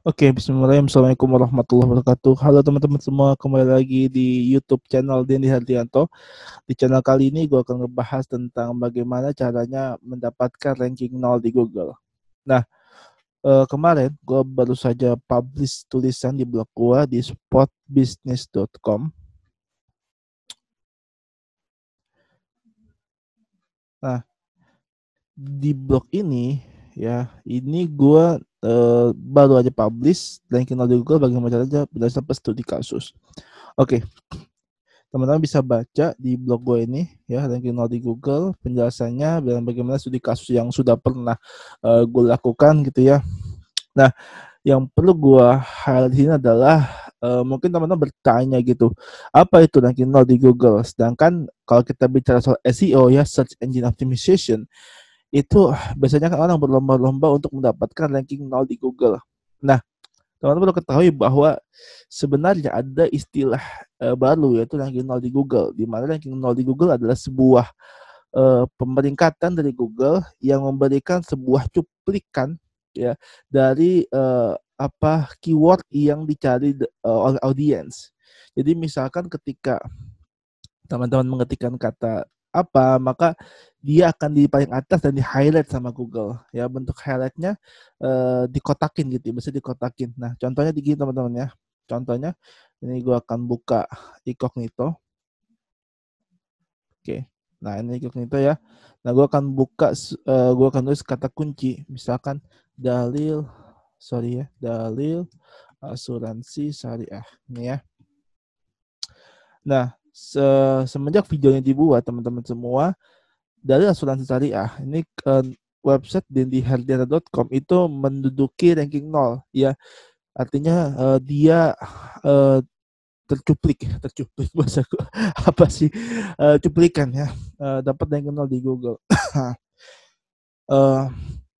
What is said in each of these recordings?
Oke, bismillahirrahmanirrahim. Assalamualaikum warahmatullahi wabarakatuh. Halo teman-teman semua, kembali lagi di YouTube channel Denny Hardianto. Di channel kali ini gue akan ngebahas tentang bagaimana caranya mendapatkan ranking 0 di Google. Nah, kemarin gue baru saja publish tulisan di blog gue di spotbusiness.com. Nah, di blog ini gue baru aja publish ranking 0 di Google bagaimana caranya berdasarkan studi kasus. Oke, teman-teman bisa baca di blog gue ini ya, ranking 0 di Google, penjelasannya dan bagaimana studi kasus yang sudah pernah gue lakukan gitu ya. Nah, yang perlu gue highlight ini adalah mungkin teman-teman bertanya gitu, apa itu ranking 0 di Google? Sedangkan kalau kita bicara soal SEO ya, search engine optimization, itu biasanya kan orang berlomba-lomba untuk mendapatkan ranking 0 di Google. Nah, teman-teman perlu ketahui bahwa sebenarnya ada istilah baru, yaitu ranking 0 di Google, di mana ranking 0 di Google adalah sebuah pemeringkatan dari Google yang memberikan sebuah cuplikan ya dari keyword yang dicari oleh audiens. Jadi misalkan ketika teman-teman mengetikkan kata apa, maka dia akan di paling atas dan di highlight sama Google ya. Bentuk highlightnya dikotakin gitu, bisa dikotakin. Nah, contohnya di gini teman-teman ya. Contohnya ini gue akan buka incognito. Oke, nah ini incognito ya. Nah, gue akan buka, gue akan tulis kata kunci, misalkan dalil, dalil asuransi syariah ini ya. Nah, semenjak videonya dibuat teman-teman semua, dari asuransi syariah ini website dendyhardiana.com itu menduduki ranking 0 ya, artinya dia uh, tercuplik bahasa apa sih, cuplikan ya, dapat ranking 0 di Google. uh,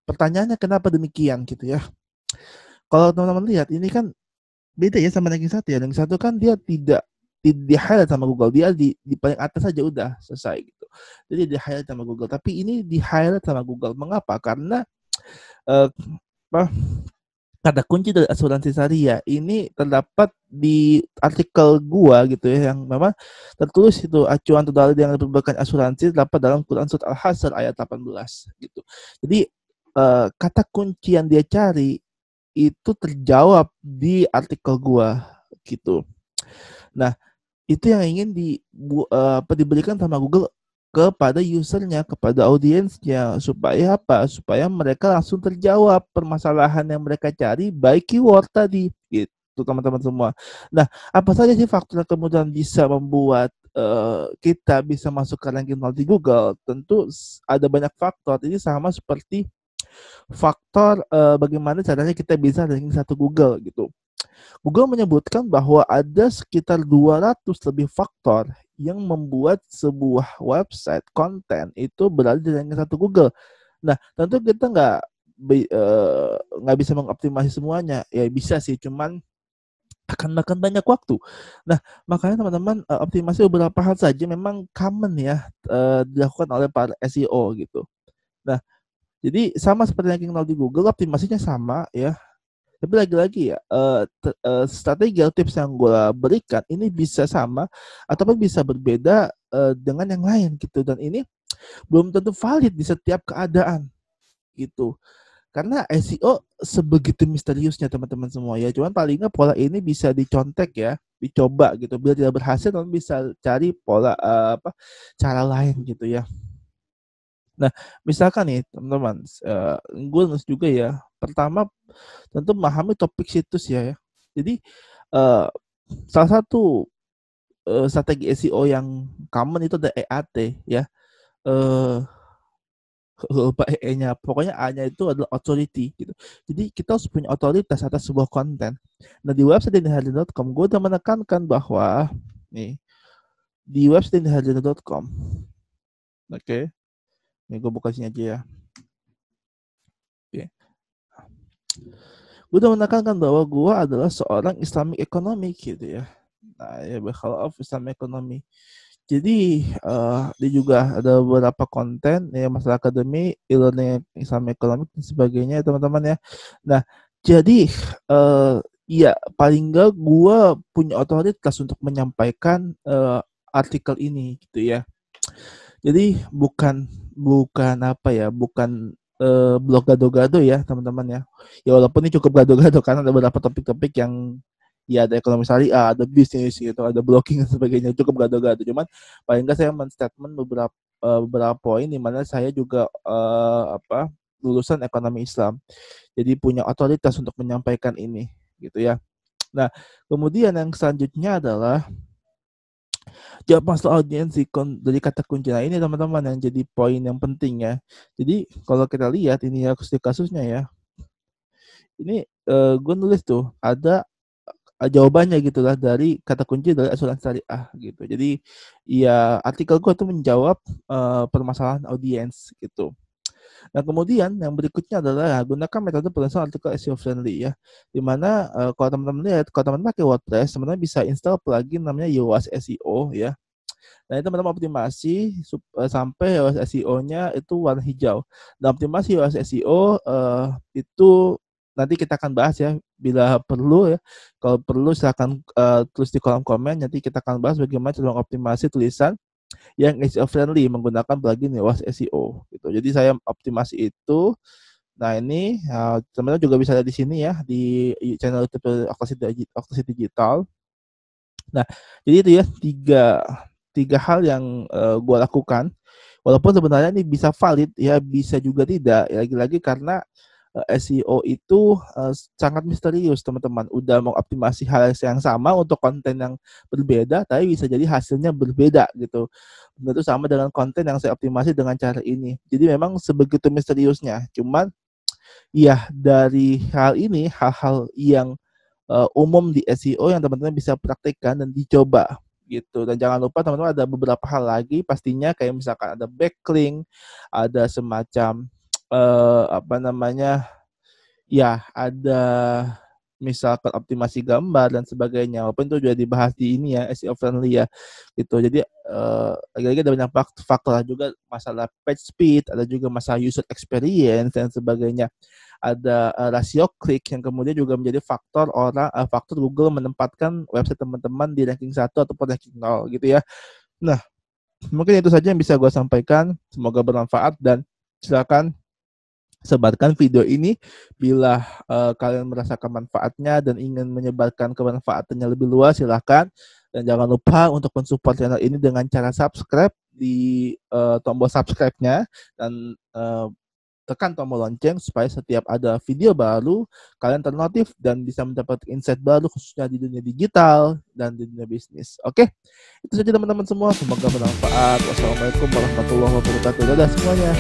Pertanyaannya kenapa demikian gitu ya. Kalau teman-teman lihat ini kan beda ya sama ranking 1 ya. Ranking 1 kan dia tidak di highlight sama Google, dia di paling atas saja udah selesai gitu. Jadi di highlight sama Google, tapi ini di highlight sama Google. Mengapa? Karena eh, apa, kata kunci dari asuransi syariah ini terdapat di artikel gua gitu ya, yang memang tertulis itu acuan atau dalil yang diperbolehkan asuransi terdapat dalam Quran surat Al-Hasyr ayat 18 gitu. Jadi kata kunci yang dia cari itu terjawab di artikel gua gitu. Nah, itu yang ingin diberikan sama Google kepada usernya, kepada audiensnya, supaya apa? Supaya mereka langsung terjawab permasalahan yang mereka cari by keyword tadi, gitu teman-teman semua. Nah, apa saja sih faktor yang kemudian bisa membuat kita bisa masuk ke ranking 0 di Google? Tentu ada banyak faktor. Ini sama seperti faktor bagaimana caranya kita bisa ranking satu Google gitu. Google menyebutkan bahwa ada sekitar 200 lebih faktor yang membuat sebuah website konten itu berada di ranking satu Google. Nah, tentu kita nggak bisa mengoptimasi semuanya. Ya bisa sih, cuman akan makan banyak waktu. Nah, makanya teman-teman optimasi beberapa hal saja memang common ya dilakukan oleh para SEO gitu. Nah, jadi sama seperti ranking 0 di Google, optimasinya sama ya. Tapi lagi-lagi ya, strategi atau tips yang gue berikan ini bisa sama ataupun bisa berbeda dengan yang lain gitu. Dan ini belum tentu valid di setiap keadaan gitu. Karena SEO sebegitu misteriusnya teman-teman semua ya. Cuman paling nggak pola ini bisa dicontek ya, dicoba gitu. Bila tidak berhasil, teman bisa cari pola cara lain gitu ya. Nah, misalkan nih teman-teman, gue nulis juga ya. Pertama, tentu memahami topik situs ya. Jadi uh, salah satu strategi SEO yang common itu ada EAT ya. Uh, Lupa E-nya, pokoknya A-nya itu adalah authority gitu. Jadi kita harus punya otoritas atas sebuah konten. Nah, di website dendyhardianto.com gue udah menekankan bahwa nih di website dendyhardianto.com, oke, ini gue buka sini aja ya. Oke. Gue udah menekankan bahwa gue adalah seorang Islamic economic gitu ya. Nah, ya Bachelor of Islamic Economy. Jadi dia juga ada beberapa konten ya, masalah akademi, e-learning Islamic Economic dan sebagainya ya teman-teman ya. Nah, Jadi, iya, paling enggak gua punya otoritas untuk menyampaikan, artikel ini gitu ya. Jadi bukan apa ya, bukan, blog gado-gado ya teman-teman ya. Ya walaupun ini cukup gado-gado karena ada beberapa topik-topik yang ya ada ekonomi syariah, ada bisnis gitu, ada blogging dan sebagainya, cukup gado-gado. Cuman paling enggak saya men-statement beberapa poin di mana saya juga, lulusan ekonomi Islam. Jadi punya otoritas untuk menyampaikan ini gitu ya. Nah, kemudian yang selanjutnya adalah jawab masalah audiensi dari kata kunci. Nah, ini teman-teman yang jadi poin yang penting ya. Jadi kalau kita lihat ini ya kasusnya ya. Ini gue nulis tuh ada jawabannya gitulah dari kata kunci dari asuransi syariah gitu. Jadi ya artikel gue tuh menjawab permasalahan audiens gitu. Nah, kemudian yang berikutnya adalah gunakan metode penulisan artikel SEO friendly ya. Dimana kalau teman-teman lihat, kalau teman-teman pakai WordPress, teman-teman bisa install plugin namanya Yoast SEO ya. Nah, itu teman-teman optimasi sampai Yoast SEO-nya itu warna hijau. Dan optimasi Yoast SEO itu nanti kita akan bahas ya bila perlu ya. Kalau perlu silakan tulis di kolom komen, nanti kita akan bahas bagaimana cara mengoptimasi tulisan yang SEO friendly menggunakan plugin Yoast SEO gitu. Jadi saya optimasi itu. Nah, ini teman-teman juga bisa lihat di sini ya di channel YouTube Oktasi Digital. Nah, jadi itu ya tiga hal yang gue lakukan. Walaupun sebenarnya ini bisa valid ya, bisa juga tidak. Lagi-lagi karena SEO itu sangat misterius teman-teman. Udah mengoptimasi hal yang sama untuk konten yang berbeda, tapi bisa jadi hasilnya berbeda gitu. Itu sama dengan konten yang saya optimasi dengan cara ini. Jadi memang sebegitu misteriusnya. Cuman ya dari hal ini, hal-hal yang umum di SEO yang teman-teman bisa praktekkan dan dicoba gitu. Dan jangan lupa teman-teman ada beberapa hal lagi pastinya kayak misalkan ada backlink, ada semacam apa namanya ya ada misalkan optimasi gambar dan sebagainya. Walaupun itu juga dibahas di ini ya SEO friendly ya gitu. Jadi lagi-lagi ada banyak faktor juga masalah page speed, ada juga masalah user experience dan sebagainya. Ada rasio klik yang kemudian juga menjadi faktor faktor Google menempatkan website teman-teman di ranking 1 ataupun ranking 0 gitu ya. Nah, mungkin itu saja yang bisa gue sampaikan. Semoga bermanfaat dan silakan sebarkan video ini bila kalian merasakan manfaatnya dan ingin menyebarkan kemanfaatannya lebih luas, silakan. Dan jangan lupa untuk mensupport channel ini dengan cara subscribe di tombol subscribe-nya dan tekan tombol lonceng supaya setiap ada video baru kalian ternotif dan bisa mendapat insight baru khususnya di dunia digital dan di dunia bisnis. Oke, itu saja teman-teman semua. Semoga bermanfaat. Wassalamualaikum warahmatullahi wabarakatuh. Dadah semuanya.